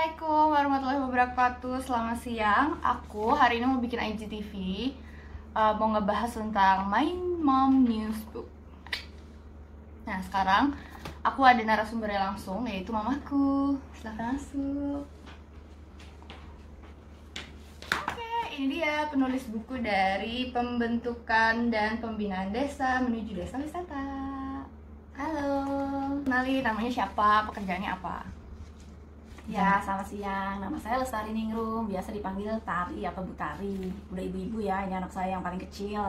Assalamualaikum warahmatullahi wabarakatuh. Selamat siang. Aku hari ini mau bikin IGTV, mau ngebahas tentang My Mom Newsbook. Nah, sekarang aku ada narasumbernya langsung, yaitu mamaku. Silahkan masuk. Oke, ini dia penulis buku dari Pembentukan dan Pembinaan Desa Menuju Desa Wisata. Halo, kenali namanya siapa, pekerjaannya apa? Ya, selamat siang. Nama saya Lestari Ningrum, biasa dipanggil Tari atau Bu Tari. Udah ibu-ibu ya, ini anak saya yang paling kecil.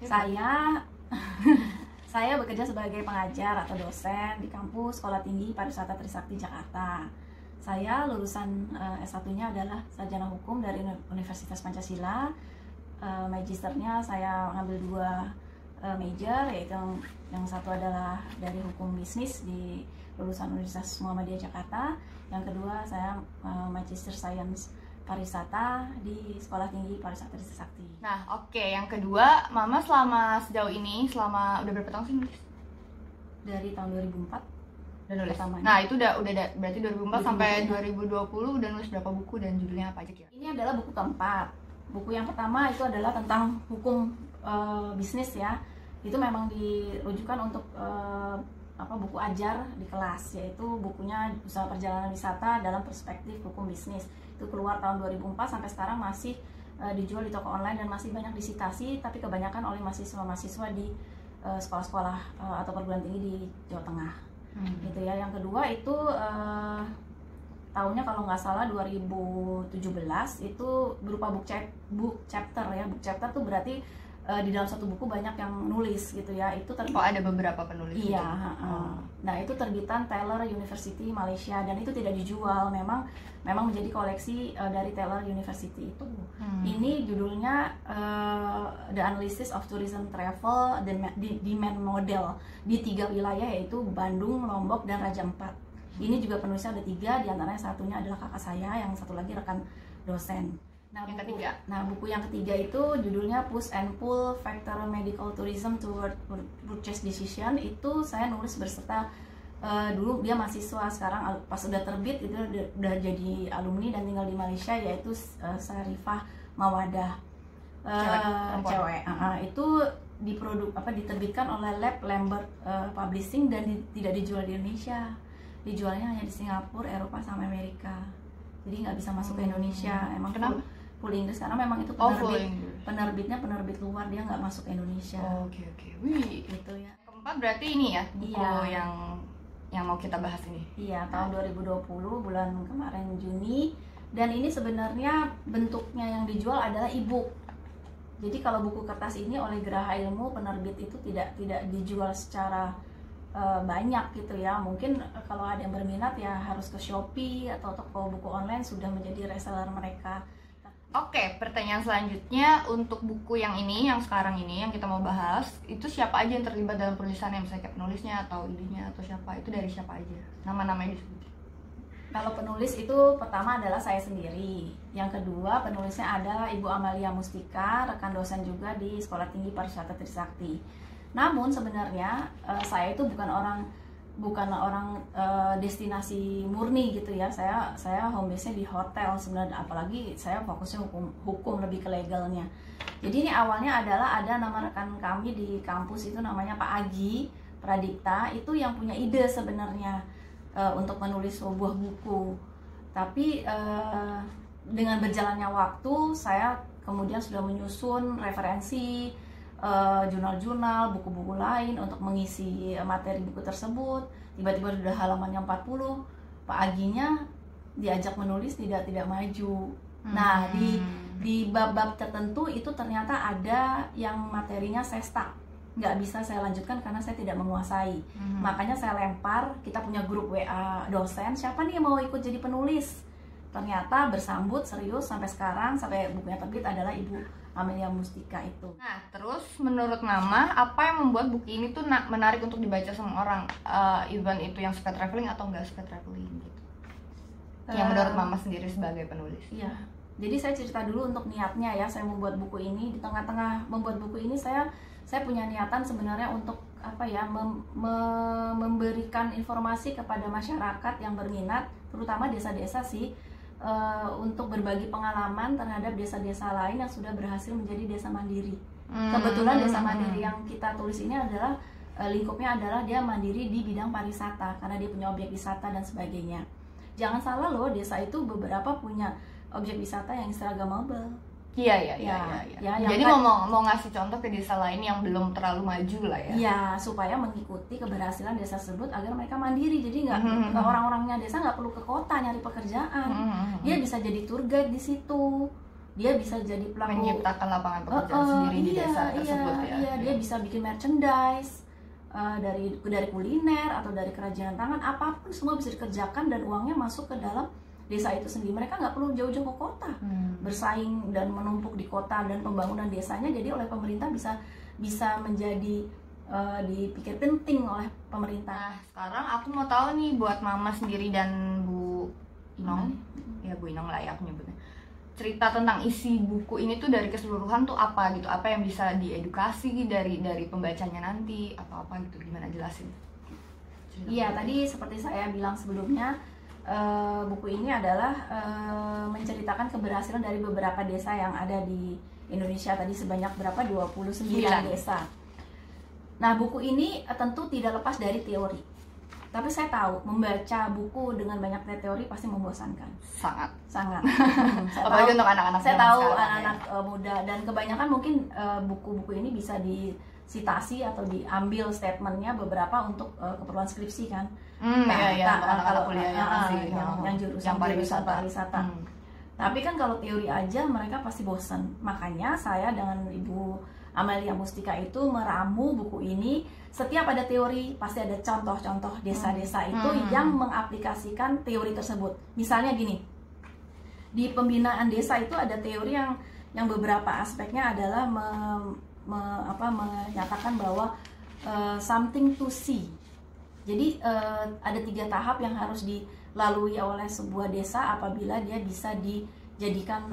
Saya bekerja sebagai pengajar atau dosen di kampus Sekolah Tinggi Pariwisata Trisakti Jakarta. Saya lulusan S1-nya adalah sarjana hukum dari Universitas Pancasila. Magisternya saya ngambil 2 major, yaitu yang satu adalah dari hukum bisnis di lulusan Universitas Muhammadiyah Jakarta. Yang kedua saya Magister Science Pariwisata di Sekolah Tinggi Pariwisata Trisakti. Nah, oke. Yang kedua, Mama selama sejauh ini, selama udah berapa tahun sih nulis? Dari tahun 2004 udah nulis. Pertamanya. Nah, itu udah berarti 2004 sampai 2020. 2020 udah nulis berapa buku dan judulnya apa aja kira? Ini adalah buku keempat. Buku yang pertama itu adalah tentang hukum bisnis ya. Itu memang dirujukan untuk buku ajar di kelas, yaitu bukunya Usaha Perjalanan Wisata dalam Perspektif Hukum Bisnis. Itu keluar tahun 2004 sampai sekarang masih dijual di toko online dan masih banyak disitasi, tapi kebanyakan oleh mahasiswa-mahasiswa di sekolah-sekolah atau perguruan tinggi di Jawa Tengah. Gitu ya. Yang kedua itu tahunnya kalau nggak salah 2017, itu berupa book chapter ya. Book chapter tuh berarti di dalam satu buku banyak yang nulis gitu ya. Itu ada beberapa penulis. Iya. Nah, itu terbitan Taylor University Malaysia dan itu tidak dijual. Memang menjadi koleksi dari Taylor University itu. Ini judulnya The Analysis of Tourism Travel Demand Model di 3 wilayah, yaitu Bandung, Lombok, dan Raja Ampat. Ini juga penulisnya ada 3, diantaranya satunya adalah kakak saya, yang satu lagi rekan dosen. Nah, buku yang ketiga itu judulnya Push and Pull Factor Medical Tourism Toward Purchase Decision. Itu saya nulis berserta dulu dia mahasiswa, sekarang pas udah terbit itu udah jadi alumni dan tinggal di Malaysia, yaitu Sarifah Mawadah, cewek. Itu diterbitkan oleh Lab Lambert Publishing dan tidak dijual di Indonesia. Dijualnya hanya di Singapura, Eropa, sama Amerika. Jadi nggak bisa masuk ke Indonesia. Emang kenapa? Full Inggris, karena memang itu penerbitnya penerbit luar, dia nggak masuk ke Indonesia. Oke. Wih, gitu ya. Keempat berarti ini ya, buku Iya. yang mau kita bahas ini. Iya, tahun 2020 bulan kemarin Juni, dan ini sebenarnya bentuknya yang dijual adalah e-book. Jadi kalau buku kertas ini oleh Geraha Ilmu penerbit itu tidak dijual secara banyak gitu ya. Mungkin kalau ada yang berminat ya harus ke Shopee atau toko buku online, sudah menjadi reseller mereka. Oke, pertanyaan selanjutnya untuk buku yang ini, yang sekarang ini, yang kita mau bahas, itu siapa aja yang terlibat dalam penulisannya, misalnya kayak penulisnya atau idenya atau siapa, itu dari siapa aja? Nama-namanya disebut. Kalau penulis itu pertama adalah saya sendiri. Yang kedua penulisnya adalah Ibu Amalia Mustika, rekan dosen juga di Sekolah Tinggi Pariwisata Trisakti. Namun sebenarnya saya itu bukan orang destinasi murni gitu ya. Saya home base-nya di hotel sebenarnya, apalagi saya fokusnya hukum lebih ke legalnya. Jadi ini awalnya adalah ada nama rekan kami di kampus itu namanya Pak Agi Pradipta, itu yang punya ide sebenarnya untuk menulis sebuah buku. Tapi dengan berjalannya waktu saya kemudian sudah menyusun referensi jurnal-jurnal, buku-buku lain untuk mengisi materi buku tersebut. Tiba-tiba sudah halamannya 40, Pak Aginya diajak menulis tidak maju. Nah, di bab-bab tertentu itu ternyata ada yang materinya saya stuck, nggak bisa saya lanjutkan karena saya tidak menguasai. Makanya saya lempar, kita punya grup WA dosen, siapa nih yang mau ikut jadi penulis? Ternyata bersambut serius sampai sekarang, sampai bukunya terbit adalah Ibu Amalia Mustika itu. Nah, terus menurut Mama, apa yang membuat buku ini tuh menarik untuk dibaca sama orang, even itu yang suka traveling atau nggak suka traveling gitu? Yang menurut Mama sendiri sebagai penulis. Iya. Jadi saya cerita dulu untuk niatnya ya, saya membuat buku ini. Di tengah-tengah membuat buku ini saya punya niatan sebenarnya untuk memberikan informasi kepada masyarakat yang berminat terutama desa-desa sih, untuk berbagi pengalaman terhadap desa-desa lain yang sudah berhasil menjadi desa mandiri. Kebetulan desa mandiri yang kita tulis ini adalah lingkupnya adalah dia mandiri di bidang pariwisata karena dia punya objek wisata dan sebagainya. Jangan salah loh, desa itu beberapa punya objek wisata yang instagramable. Iya. Jadi mau ngasih contoh ke desa lain yang belum terlalu maju lah ya. Iya, supaya mengikuti keberhasilan desa tersebut agar mereka mandiri. Jadi nggak orang-orangnya desa nggak perlu ke kota nyari pekerjaan. Dia bisa jadi tour guide di situ. Dia bisa jadi pelaku menciptakan lapangan pekerjaan sendiri di desa tersebut ya. Iya, dia bisa bikin merchandise dari kuliner atau dari kerajinan tangan, apapun semua bisa dikerjakan dan uangnya masuk ke dalam desa itu sendiri. Mereka nggak perlu jauh-jauh ke kota bersaing dan menumpuk di kota, dan pembangunan desanya jadi oleh pemerintah bisa menjadi dipikir penting oleh pemerintah. Nah, sekarang aku mau tahu nih buat Mama sendiri dan Bu Inong, ya Bu Inong lah ya aku nyebutnya, cerita tentang isi buku ini tuh dari keseluruhan tuh apa gitu, apa yang bisa diedukasi dari pembacanya nanti, apa gitu, gimana jelasin? Iya, tadi seperti saya bilang sebelumnya, buku ini adalah menceritakan keberhasilan dari beberapa desa yang ada di Indonesia. Tadi sebanyak berapa? 29 desa. Nah, buku ini tentu tidak lepas dari teori. Tapi saya tahu membaca buku dengan banyak teori pasti membosankan. Sangat. Apalagi untuk anak-anak. Saya tahu anak-anak muda, dan kebanyakan mungkin buku-buku ini bisa disitasi atau diambil statementnya beberapa untuk keperluan skripsi kan. Kalau kuliah yang jurusan pariwisata. Tapi kan kalau teori aja mereka pasti bosan. Makanya saya dengan Ibu Amelia Mustika itu meramu buku ini. Setiap ada teori pasti ada contoh-contoh desa-desa itu yang mengaplikasikan teori tersebut. Misalnya gini, di pembinaan desa itu ada teori yang beberapa aspeknya adalah menyatakan bahwa something to see. Jadi ada 3 tahap yang harus dilalui oleh sebuah desa apabila dia bisa dijadikan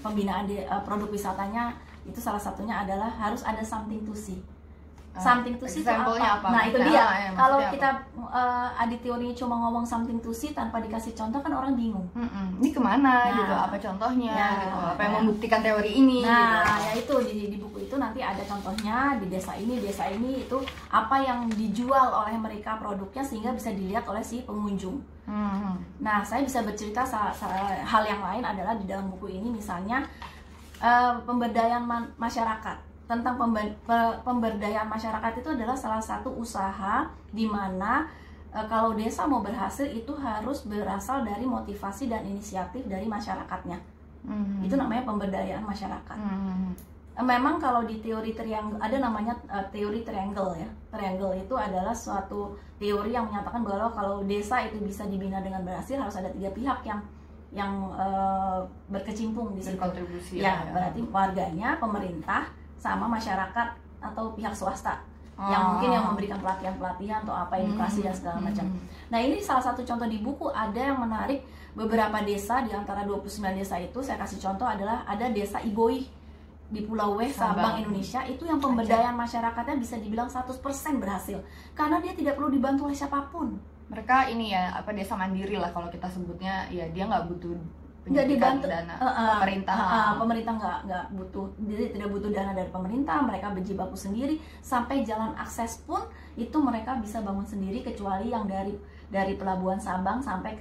pembinaan produk wisatanya. Itu salah satunya adalah harus ada something to see. Something to see itu apa? Nah itu dia. Kalau kita adik teorinya cuma ngomong something to see tanpa dikasih contoh kan orang bingung. Ini kemana gitu? Apa contohnya? Gitu. Apa yang membuktikan teori ini? Nah, gitu. Ya itu di buku itu nanti ada contohnya di desa ini itu apa yang dijual oleh mereka produknya sehingga bisa dilihat oleh si pengunjung. Nah, saya bisa bercerita hal yang lain adalah di dalam buku ini misalnya pemberdayaan masyarakat. Tentang pemberdayaan masyarakat itu adalah salah satu usaha di mana kalau desa mau berhasil itu harus berasal dari motivasi dan inisiatif dari masyarakatnya. Itu namanya pemberdayaan masyarakat. Memang kalau di teori triangle ada namanya teori triangle ya. Triangle itu adalah suatu teori yang menyatakan bahwa kalau desa itu bisa dibina dengan berhasil harus ada 3 pihak yang berkecimpung di situ. Berkontribusi. Ya, berarti warganya, pemerintah, sama masyarakat atau pihak swasta yang mungkin yang memberikan pelatihan atau apa edukasi dan segala macam. Nah, ini salah satu contoh di buku ada yang menarik. Beberapa desa di antara 29 desa itu saya kasih contoh adalah ada desa Iboi di Pulau W, Sabang, Indonesia. Itu yang pemberdayaan masyarakatnya bisa dibilang 100% berhasil karena dia tidak perlu dibantu oleh siapapun. Mereka ini ya desa mandiri lah kalau kita sebutnya, ya dia nggak butuh dibantu dana pemerintah. Pemerintah nggak butuh, jadi tidak butuh dana dari pemerintah. Mereka berjibaku sendiri sampai jalan akses pun itu mereka bisa bangun sendiri, kecuali yang dari pelabuhan Sabang sampai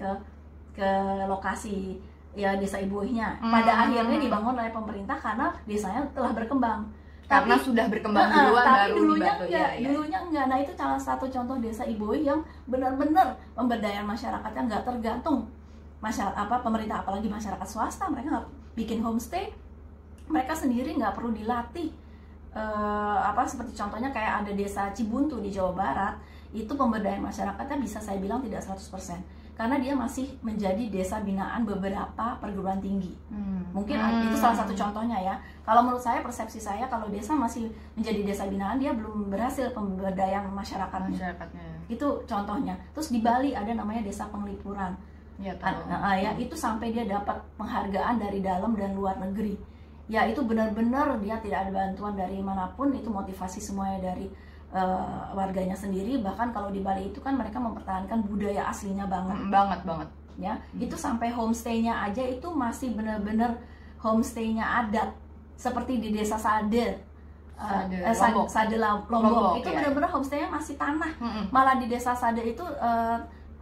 ke lokasi ya desa Ibuihnya. Pada akhirnya dibangun oleh pemerintah karena desanya telah berkembang. Karena sudah berkembang duluan tapi baru dulunya dibantu. Dulunya enggak. Nah, itu salah satu contoh desa Ibuih yang benar-benar pemberdayaan masyarakatnya nggak tergantung pemerintah, apalagi masyarakat swasta. Mereka nggak bikin homestay, mereka sendiri nggak perlu dilatih. Seperti contohnya kayak ada desa Cibuntu di Jawa Barat, itu pemberdayaan masyarakatnya bisa saya bilang tidak 100% karena dia masih menjadi desa binaan beberapa perguruan tinggi. Mungkin itu salah satu contohnya ya. Kalau menurut saya, persepsi saya, kalau desa masih menjadi desa binaan, dia belum berhasil pemberdayaan masyarakatnya. Itu contohnya. Terus di Bali ada namanya desa Penglipuran. Itu sampai dia dapat penghargaan dari dalam dan luar negeri. Ya, itu benar-benar dia tidak ada bantuan dari manapun, itu motivasi semuanya dari warganya sendiri. Bahkan kalau di Bali itu kan mereka mempertahankan budaya aslinya banget. Banget Ya, itu sampai homestay-nya aja itu masih benar-benar homestay-nya adat, seperti di desa Sade. Sade Lombok itu benar-benar homestay-nya masih tanah. Malah di desa Sade itu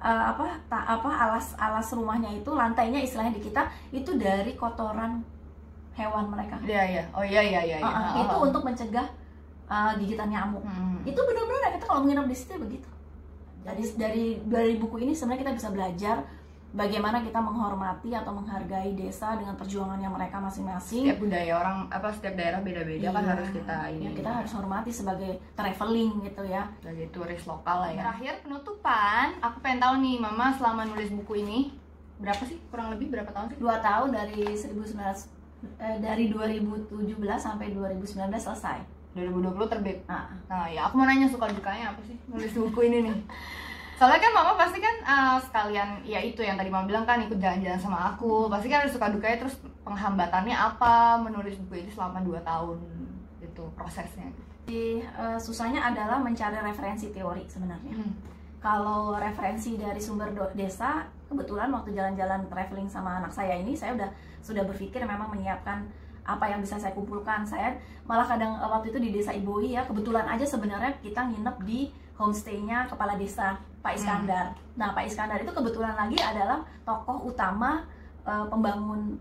alas rumahnya itu, lantainya istilahnya di kita itu dari kotoran hewan mereka. Iya. Oh iya. Itu untuk mencegah gigitan nyamuk. Itu benar-benar kita kalau menginap di situ begitu. Jadi dari buku ini sebenarnya kita bisa belajar bagaimana kita menghormati atau menghargai desa dengan perjuangannya mereka masing-masing. Setiap budaya setiap daerah beda-beda kan harus kita ini. Ya, kita harus hormati sebagai traveling gitu ya. Sebagai turis lokal lah ya. Terakhir penutupan, aku pengen tahu nih Mama selama nulis buku ini berapa sih? Kurang lebih berapa tahun sih? 2 tahun dari 2017 sampai 2019 selesai. 2020 terbit. Nah ya aku mau nanya suka dukanya apa sih nulis buku ini nih? Soalnya kan Mama pasti kan sekalian ya itu yang tadi Mama bilang kan ikut jalan-jalan sama aku, pasti kan ada suka dukanya, terus penghambatannya apa menulis buku ini selama 2 tahun itu prosesnya. Susahnya adalah mencari referensi teori sebenarnya. Kalau referensi dari sumber desa, kebetulan waktu jalan-jalan traveling sama anak saya ini saya sudah berpikir memang menyiapkan apa yang bisa saya kumpulkan. Saya malah kadang waktu itu di desa Iboi ya, kebetulan aja sebenarnya kita nginep di homestay-nya kepala desa Pak Iskandar. Nah, Pak Iskandar itu kebetulan lagi adalah tokoh utama pembangun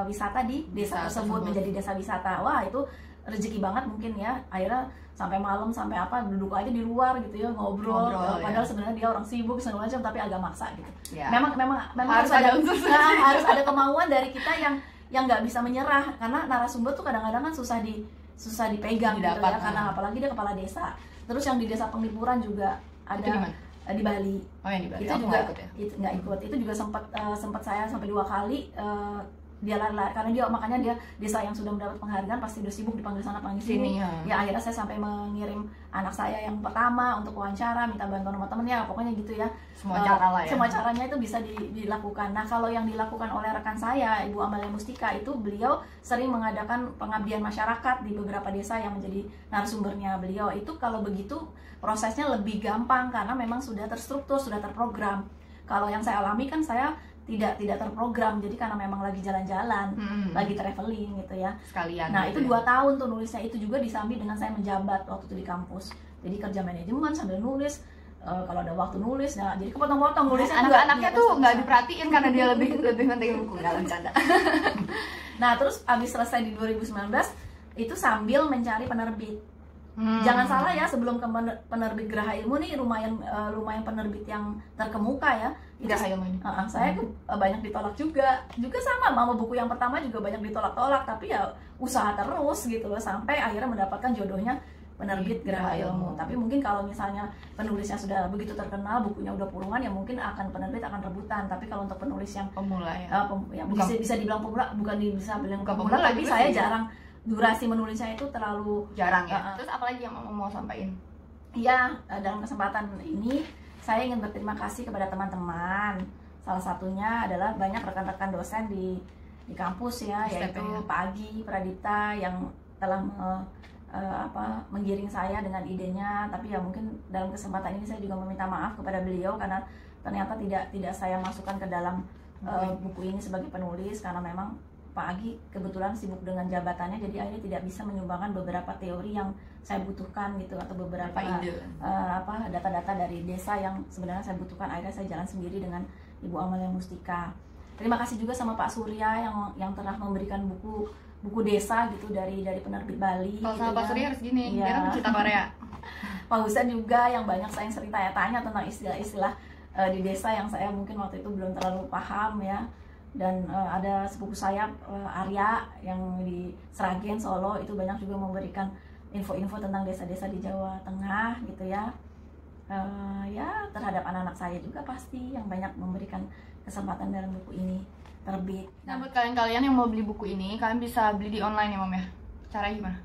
wisata di desa tersebut, menjadi desa wisata. Wah, itu rezeki banget mungkin ya. Akhirnya sampai malam sampai duduk aja di luar gitu ya, ngobrol padahal sebenarnya dia orang sibuk segala macam, tapi agak maksa gitu. Ya. Memang harus ada kemauan dari kita yang nggak bisa menyerah, karena narasumber tuh kadang-kadang kan susah dipegang gitu ya, karena apalagi dia kepala desa. Terus yang di desa Penglipuran juga ada di Bali. Oh, yang di Bali. Itu juga nggak ikut. Itu juga sempat saya sampai 2 kali dia lari karena makanya dia desa yang sudah mendapat penghargaan pasti udah sibuk dipanggil sana panggil sini. Ya akhirnya saya sampai mengirim anak saya yang pertama untuk wawancara, minta bantuan sama temennya, pokoknya gitu ya. Semua cara lah ya. Semua caranya itu bisa dilakukan. Nah, kalau yang dilakukan oleh rekan saya Ibu Amalia Mustika itu, beliau sering mengadakan pengabdian masyarakat di beberapa desa yang menjadi narasumbernya beliau. Itu kalau begitu prosesnya lebih gampang karena memang sudah terstruktur, sudah terprogram. Kalau yang saya alami kan saya tidak terprogram, jadi karena memang lagi jalan-jalan, lagi traveling gitu ya. Sekalian. Nah, itu 2 tahun tuh nulisnya, itu juga disambi dengan saya menjabat waktu itu di kampus. Jadi kerja manajemen sambil nulis, kalau ada waktu nulis, nah jadi kepotong-potong nulisnya. Anak-anaknya tuh nggak diperhatiin karena dia lebih penting buku, nggak bercanda. Nah, terus abis selesai di 2019 itu sambil mencari penerbit. Jangan salah ya, sebelum ke penerbit Geraha Ilmu nih lumayan penerbit yang terkemuka ya. Geraha Ilmu ini. Saya banyak ditolak juga sama buku yang pertama juga banyak ditolak-tolak, tapi ya usaha terus gitu loh sampai akhirnya mendapatkan jodohnya penerbit Geraha Ilmu. Tapi mungkin kalau misalnya penulisnya sudah begitu terkenal, bukunya udah puluhan, ya mungkin penerbit akan rebutan. Tapi kalau untuk penulis yang pemula ya, bisa dibilang pemula, bisa bilang pemula, tapi saya jarang. Durasi menulisnya itu terlalu jarang ya. Terus apalagi yang mau sampaikan? Iya, dalam kesempatan ini saya ingin berterima kasih kepada teman-teman. Salah satunya adalah banyak rekan-rekan dosen di kampus ya, yaitu Pak Agi Pradita yang telah menggiring saya dengan idenya. Tapi ya mungkin dalam kesempatan ini saya juga meminta maaf kepada beliau karena ternyata tidak saya masukkan ke dalam buku ini sebagai penulis, karena memang Pak Agi kebetulan sibuk dengan jabatannya, jadi akhirnya tidak bisa menyumbangkan beberapa teori yang saya butuhkan gitu, atau beberapa data-data dari desa yang sebenarnya saya butuhkan. Akhirnya saya jalan sendiri dengan Ibu Amalia Mustika. Terima kasih juga sama Pak Surya yang telah memberikan buku desa gitu dari penerbit Bali. Kalau sama Pak Surya harus gini, dia kan pecinta Korea. Pak Husen juga yang banyak saya sering tanya-tanya tentang istilah-istilah di desa yang saya mungkin waktu itu belum terlalu paham ya. Dan ada sepupu saya Arya yang di Sragen, Solo, itu banyak juga memberikan info-info tentang desa-desa di Jawa Tengah gitu ya. Ya terhadap anak-anak saya juga pasti yang banyak memberikan kesempatan dalam buku ini terbit. Nah, buat kalian-kalian yang mau beli buku ini, kalian bisa beli di online ya Mom ya? Caranya gimana?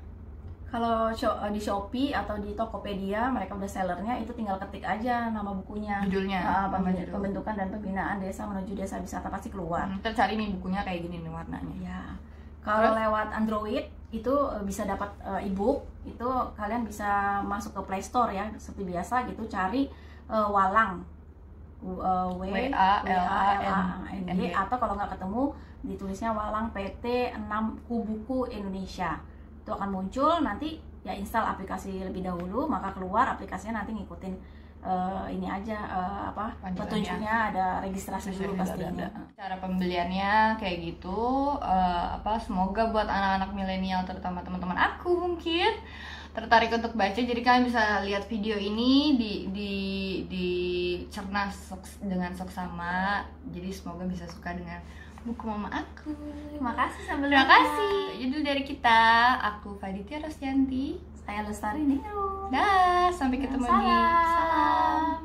Kalau di Shopee atau di Tokopedia, mereka udah sellernya, itu tinggal ketik aja nama bukunya, judulnya, pembentukan dan pembinaan desa menuju desa wisata, pasti keluar. Tercari nih bukunya kayak gini nih warnanya. Ya. Kalau lewat Android itu bisa dapat e-book. Itu kalian bisa masuk ke Play Store ya, seperti biasa gitu, cari Walang, WALANG, atau kalau nggak ketemu ditulisnya Walang PT 6 Kubuku Indonesia. Itu akan muncul, nanti ya install aplikasi lebih dahulu, maka keluar aplikasinya nanti ngikutin ini aja petunjuknya, ada registrasi dulu pastinya. Cara pembeliannya kayak gitu. Semoga buat anak-anak milenial, terutama teman-teman aku mungkin tertarik untuk baca. Jadi kalian bisa lihat video ini dicerna dengan seksama. Jadi semoga bisa suka dengan buku mama aku. Terima kasih sebelumnya. Terima kasih. Jadi dari kita, aku Faditya Rosyanti, saya Lestari Ningrum. dah, sampai ketemu di salam.